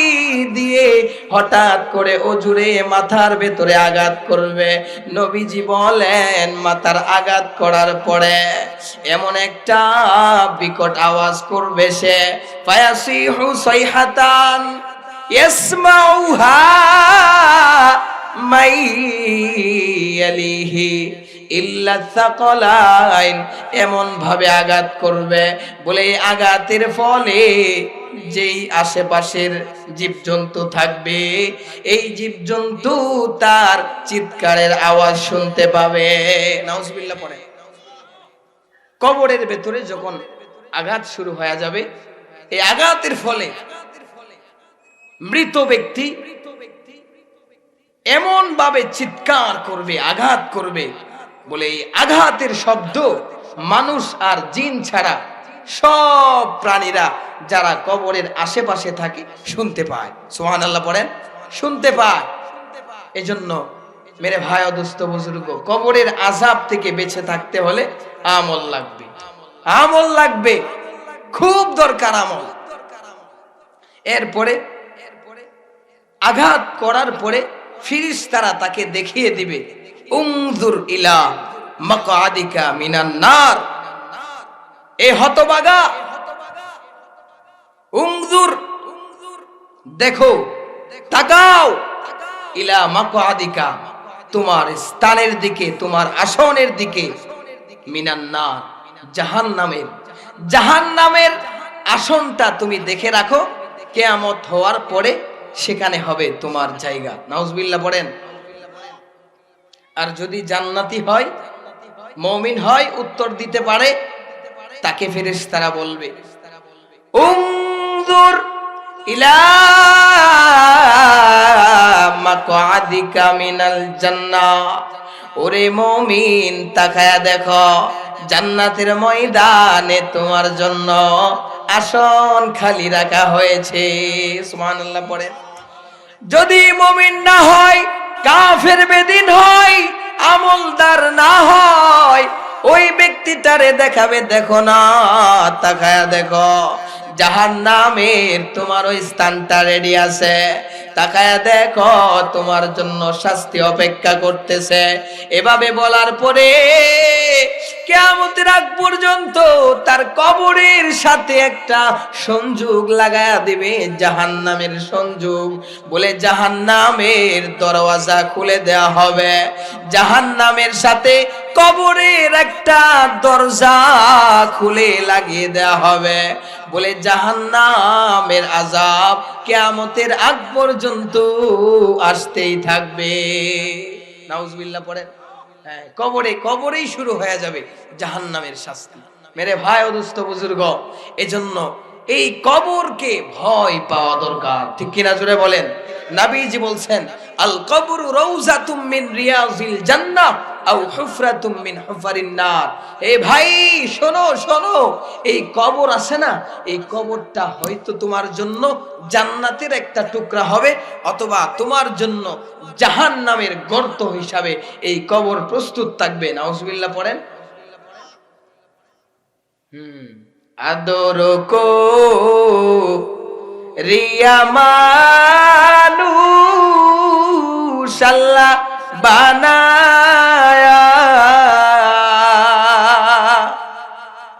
A: দিয়ে হঠাৎ করে অজুরে মাথার ভেতরে আঘাত করবে। নবীজি বলেন মাথার আঘাত করার পরে এমন একটা বিকট আওয়াজ করবে সে, ফায়াসিহু সাইহাতান ইয়াসমাউহা মাইয়ালিহি ইল্লা সাকালাইন, এমন ভাবে আঘাত করবে বলে আঘাতের ফলে যেই আশেপাশের জীবজন্তু থাকবে, এই জীবজন্তু তার চিৎকারের আওয়াজ শুনতে পাবে। নাউজুবিল্লাহ পড়ে। কবরের ভেতরে যখন আঘাত শুরু হয়ে যাবে, এই আঘাতের ফলে মৃত ব্যক্তি এমন ভাবে চিৎকার করবে, আঘাত করবে বলে এই আঘাতের শব্দ মানুষ আর জিন ছাড়া সব প্রাণীরা যারা কবরের আশেপাশে থাকে শুনতে পায়। সুবহানাল্লাহ পড়েন, শুনতে পায়। এজন্য মেরে ভাই ও দোস্ত বুজুর্গ, কবরের আযাব থেকে বেঁচে থাকতে হলে আমল লাগবে, আমল লাগবে, খুব দরকার আমল। এরপরে আঘাত করার পরে ফেরেশতারা তাকে দেখিয়ে দিবে উনজুর ইলা মাকআদিকা মিনান নার, এ হতভাগা উনজুর, দেখো, তাকাও, ইলা মাকআদিকা, তোমার স্থানের দিকে, তোমার আসনের দিকে, মিনান নার, জাহান্নামের, জাহান্নামের আসনটা তুমি দেখে রাখো, কিয়ামত হওয়ার পরে সেখানে হবে তোমার জায়গা। নাউজুবিল্লাহ পড়েন। আর যদি জান্নাতি হয়, মুমিন হয়, উত্তর দিতে পারে, তাকে ফেরেশতারা বলবে উনজুর ইলা মাকআদিকা মিনাল জান্নাহ, ওরে মুমিন তাকায়া দেখো, জান্নাতের ময়দানে তোমার জন্য আসন খালি রাখা হয়েছে। সুবহানাল্লাহ পড়ে। যদি মুমিন না হয়, কাফের বেদিন হয়, আমলদার না হয়, ওই ব্যক্তিটারে দেখাবে, দেখো না, তাকায়া দেখো, জাহান্নামের তোমার ওই স্থানটা রেডি আছে, তাকায়া দেখো, তোমার জন্য শাস্তি অপেক্ষা করতেছে। এভাবে বলার পরে কিয়ামতের আগ পর্যন্ত তার কবরের সাথে একটা সংযোগ লাগায়া দিবে, জাহান্নামের সংযোগ, বলে জাহান্নামের দরওয়াজা খুলে দেয়া হবে। জাহান্নামের সাথে কবরের একটা দরজা খুলে লাগিয়ে দেয়া হবে, বলে জাহান্নামের আযাব কিয়ামতের আগ পর্যন্ত আসতেই থাকবে। নাউজুবিল্লাহ পড়েন। হ্যাঁ, কবরেই শুরু হয়ে যাবে জাহান্নামের শাস্তি। মেরে ভাই ও দোস্ত বুজুর্গ, এজন্য এই কবরকে ভয় পাওয়া দরকার, ঠিক কিনা জোরে বলেন। নবীজি বলছেন আল কবরু রাউযাতুম মিন রিয়াজিল জান্নাহ আও হুফরাতুম মিন হুফারিন নার। এই ভাই শোনো, শোনো, এই কবর আছে না, এই কবরটা হয়তো তোমার জন্য জান্নাতের একটা টুকরা হবে, অথবা তোমার জন্য জাহান্নামের গর্ত হিসাবে এই কবর প্রস্তুত থাকবে। নাউজুবিল্লাহ পড়েন। আদর কো রিয়া মানুষ আল্লাহ বানায়া,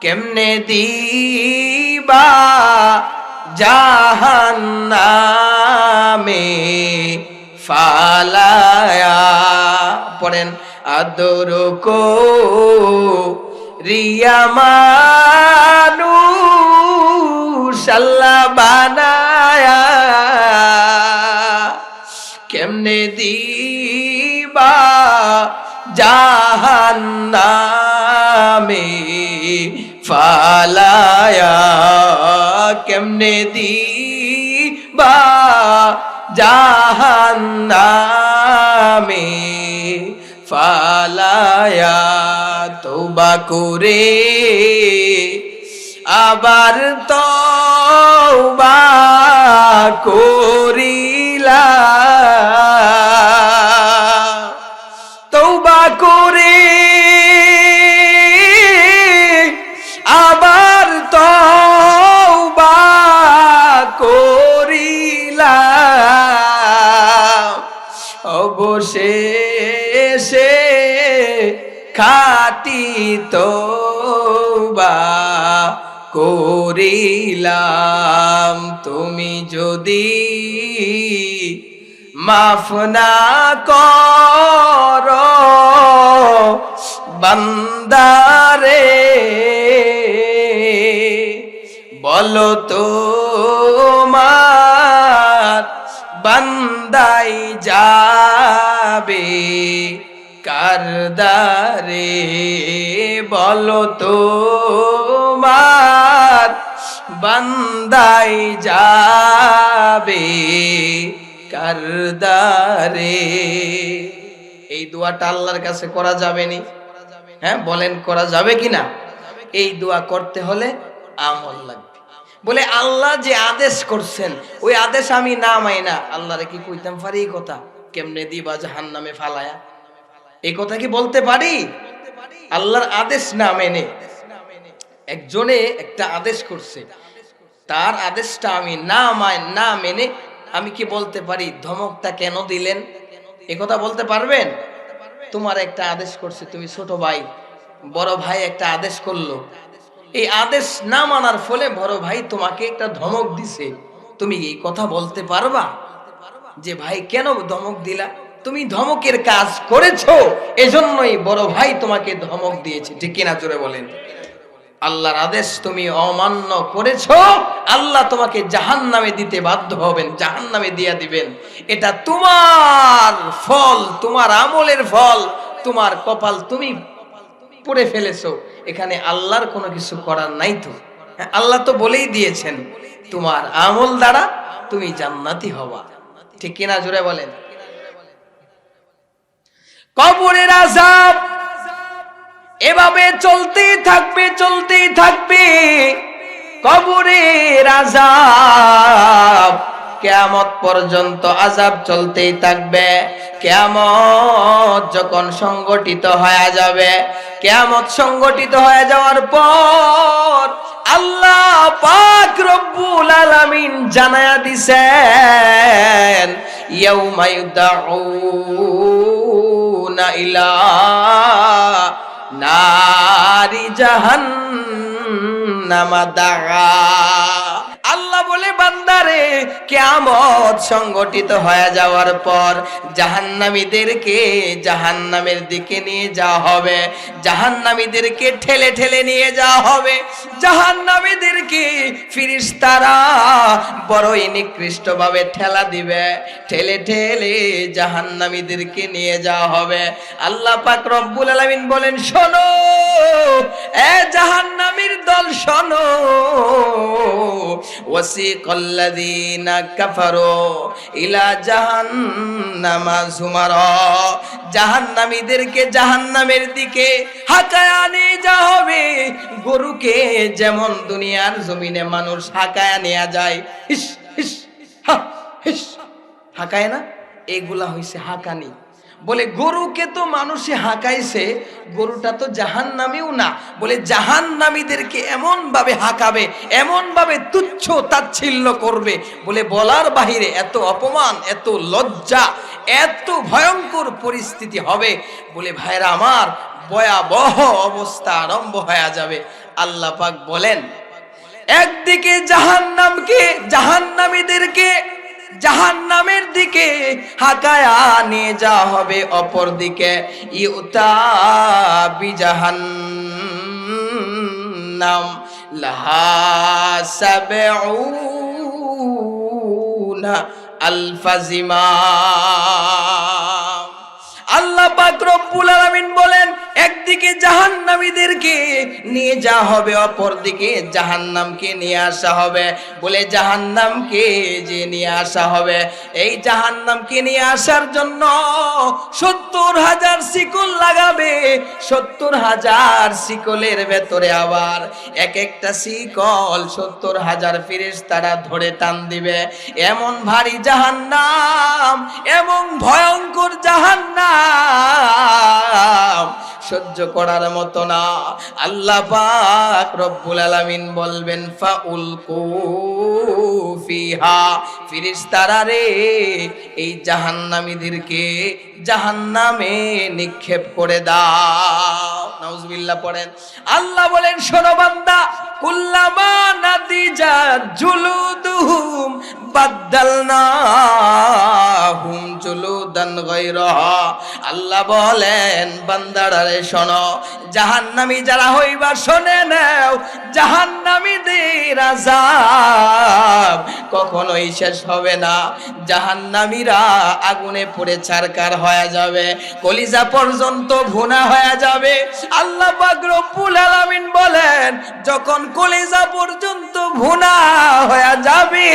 A: কেমনে দিবা জাহান্নামে ফালায়া। পড়েন আদর করিয়া মানুষ আল্লাহ বানায়া, কেমনে দিবা জাহান্নামে ফালায়া, কেমনে দিবা জাহান্নামে ফালায়া। তওবা করে আবার তওবা করিলা, তওবা করে আবার তওবা করিলা, অবশেষে খাঁটি তওবা করিলাম। তুমি যদি মাফ না করো বান্দারে, বলো তোমার বান্দাই যাবে কার দ্বারে, বলো তোমার বান্দাই যাবে কার দ্বারে। এই দোয়াটা আল্লাহর কাছে করা যাবে নি? হ্যাঁ বলেন, করা যাবে কিনা? এই দোয়া করতে হলে আমল লাগবে। বলে আল্লাহ যে আদেশ করছেন ওই আদেশ আমি না মাইনা আল্লাহরে কি কইতাম পারি? এই কথা কেমনে দিবা জাহান্নামে ফালায়া, এই কথা কি বলতে পারি? আল্লাহর আদেশ না মেনে একজনে একটা আদেশ করছে, তার আদেশটা আমি না মেনে আমি কি বলতে পারি ধমকটা কেন দিলেন? এই কথা বলতে পারবেন? তোমার একটা আদেশ করছে, তুমি ছোট ভাই, বড় ভাই একটা আদেশ করলো, এই আদেশ না মানার ফলে বড় ভাই তোমাকে একটা ধমক দিছে, তুমি এই কথা বলতে পারবা যে ভাই কেন ধমক দিলা? তুমি ধমকের কাজ করেছো, এজন্যই বড় ভাই তোমাকে ধমক দিয়েছে, ঠিক কিনা? জোরে বলেন। আল্লাহর আদেশ তুমি অমান্য করেছো, আল্লাহ তোমাকে জাহান্নামে দিতে বাধ্য হবেন, জাহান্নামে দিয়া দিবেন। এটা তোমার ফল, তোমার আমলের ফল, তোমার কপাল তুমি পুড়ে ফেলেছো, এখানে আল্লাহর কোনো কিছু করার নাই। তো আল্লাহ তো বলেই দিয়েছেন তোমার আমল দ্বারা তুমি জান্নাতি হবা, ঠিক কিনা? জোরে বলেন। কবরের আযাব এভাবে চলতেই থাকবে, চলতেই থাকবে। কবরের আযাব কিয়ামত পর্যন্ত আযাব চলতেই থাকবে। কিয়ামত যখন সংগঠিত হয়ে যাবে, কিয়ামত সংগঠিত হয়ে যাওয়ার পর আল্লাহ পাক রব্বুল আলামিন জানায়া দিছেন, ইয়াউমা ইউদাউনা ইলা নারি জাহান্নামা দাআ। আল্লাহ বলে বান্দারে কিয়ামত সংগঠিত হয়ে যাওয়ার পর জাহান্নামীদেরকে জাহান্নামের দিকে নিয়ে যাওয়া হবে, জাহান্নামীদেরকে ঠেলে ঠেলে নিয়ে যাওয়া হবে। জাহান্নামীদেরকে ফেরেশতারা বড়ই নিকৃষ্টভাবে ঠেলা দিবে, ঠেলে ঠেলে জাহান্নামীদেরকে নিয়ে যাওয়া হবে। আল্লাহ পাক রব্বুল আলামিন বলেন, শোনো এ জাহান্নামীর দল, শোনো, ওয়াসিকাল্লাযীনা কাফারু ইলা জাহান্নামা যুমারা, জাহান্নামীদেরকে জাহান্নামের দিকে হাঁকায়া নিয়ে যাওয়া হবে। গরুকে যেমন দুনিয়ার জমিনে মানুষ হাঁকায়া নিয়ে যায়, হিস হিস হা হিস, হাঁকায় না? এগুলা হইছে হাঁকানি। বলে গরুকে তো মানুষে হাঁকাইছে, গরুটা তো জাহান্নামীও না। বলে জাহান্নামীদেরকে এমন ভাবে হাঁকাবে, এমন ভাবে তুচ্ছ তাচ্ছিল্য করবে, বলে বলার বাহিরে এত অপমান, এত লজ্জা, এত ভয়ঙ্কর পরিস্থিতি হবে। বলে ভাইরা আমার, ভয়াবহ অবস্থা আরম্ভ হয়ে যাবে। আল্লাহ পাক বলেন, একদিকে জাহান্নামীদেরকে জাহান্নাম জাহান্নামের দিকে হাকায়া নিয়ে যাওয়া হবে অপর দিকে। ইউতা বিজাহান্নাম লাহা সাবউনা আলফা জিমাম। আল্লাহ পাক রব্বুল আলামিন বলেন, একদিকে জাহান্নামীদেরকে নিয়ে যাওয়া হবে, অপর দিকে জাহান্নামকে নিয়ে আসা হবে। বলে জাহান্নামকে যে নিয়ে আসা হবে, এই জাহান্নামকে নিয়ে আসার জন্য ৭০,০০০ শিকল লাগাবে। ৭০,০০০ শিকলের ভেতরে আবার এক একটা শিকল ৭০,০০০ ফেরেশতারা ধরে টান দিবে। এমন ভারী জাহান্নাম, এমন ভয়ঙ্কর জাহান্নাম সহ্য করার মতো না। আল্লাহ পাক রব্বুল আলামিন বলবেন, ফাউলকু ফিহা, ফেরেশতারা রে এই জাহান্নামীদেরকে জাহান্নামে নিক্ষেপ করে দাও। নাউজুবিল্লাহ পড়েন। আল্লাহ বলেন, শোনো বান্দা, কুল্লামা নাদিজাত জুলুদুহুম বাদদালনাহুম জুলুদান গায়রাহা। আল্লাহ বলেন, বান্দারা রে শোনো, জাহান্নামী যারা হইবা শুনে নাও, জাহান্নামীদের আযাব কখনোই শেষ হবে না। জাহান্নামীরা আগুনে পড়ে ছারকার হয়ে যাবে, কলিজা পর্যন্ত ভুনা হয়ে যাবে। আল্লাহ পাক রব্বুল আলামিন বলেন, যখন কলিজা পর্যন্ত ভুনা হয়ে যাবে,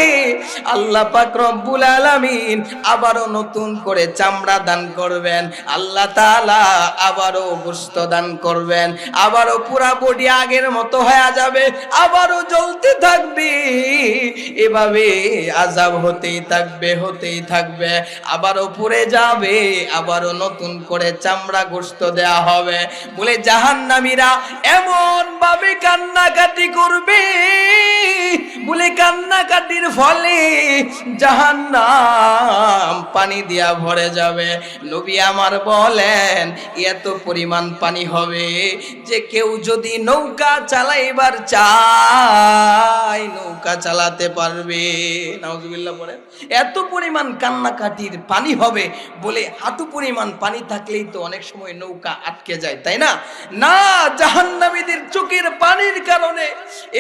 A: আল্লাহ পাক রব্বুল আলামিন আবারও নতুন করে চামড়া দান করবেন। আল্লাহ তাআলা আবারও গোশত দান করবেন, আবারও পুরা বডি আগের মতো হয়ে যাবে, আবারও জ্বলতে থাকবে। এভাবে আযাব হতেই থাকবে, হতেই থাকবে, আবারও পুড়ে যাবে, আবারও নতুন করে চামড়া গোশত দেয়া হবে। বলে জাহান্নামীরা এমন ভাবে কান্নাকাটি করবে, বলে কান্নাকাটির ফলে জাহান্নাম পানি দিয়া ভরে যাবে। নবী আমার বলেন, এত পরিমাণ পানি হবে যে কেউ যদি নৌকা চালাইবার চায় নৌকা চালাতে পারবে। নাউজুবিল্লাহ পড়েন। এত পরিমাণ কান্নাকাটির পানি হবে, বলে হাঁটু পরিমাণ পানি থাকলেই তো অনেক সময় নৌকা আটকে যায়, তাই না? না, জাহান্নামীদের চোখের পানির কারণে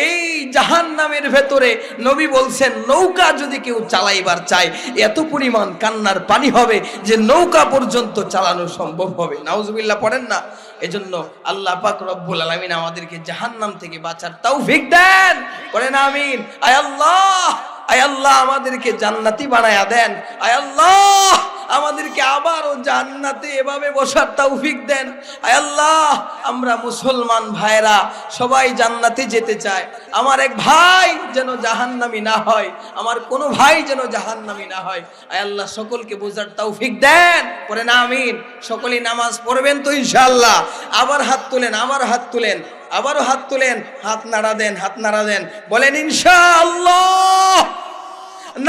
A: এই জাহান্নামের ভেতরে নবী বলছেন, নৌকা যদি কেউ চালাইবার চায় এত পরিমাণ কান্নার পানি হবে যে নৌকা পর্যন্ত চালানো সম্ভব হবে। নাউজুবিল্লাহ পড়েন না। এজন্য আল্লাহ পাক রব্বুল আলামিন আমাদেরকে জাহান্নাম থেকে বাঁচার তৌফিক দেন। পড়েন আমিন। আয় আল্লাহ, আয় আল্লাহ আমাদেরকে জান্নাতি বানায়া দেন। আয় আল্লাহ আমাদেরকে আবারও জান্নাতে এভাবে বসার তৌফিক দেন। আয় আল্লাহ, আমরা মুসলমান ভাইরা সবাই জান্নাতে যেতে চায়। আমার এক ভাই যেন জাহান্নামী না হয়, আমার কোনো ভাই যেন জাহান্নামী না হয়। আয় আল্লাহ সকলকে বোঝার তৌফিক দেন। পড়েন আমিন। সকলেই নামাজ পড়বেন তো ইনশাআল্লাহ। আবার হাত তুলেন, আবার হাত তুলেন, আবারও হাত তুলেন, হাত নাড়া দেন, হাত নাড়া দেন, বলেন ইনশাআল্লাহ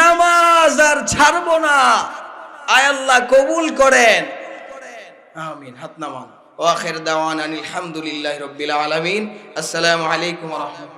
A: নামাজ আর ছাড়বো না। আয় আল্লাহ কবুল করেন, আমিন। হাত নামান। ওয়া আখির দাওয়ানা আলহামদুলিল্লাহি রাব্বিল আলামিন। আসসালামু আলাইকুম ওয়া রাহমাতুল্লাহ।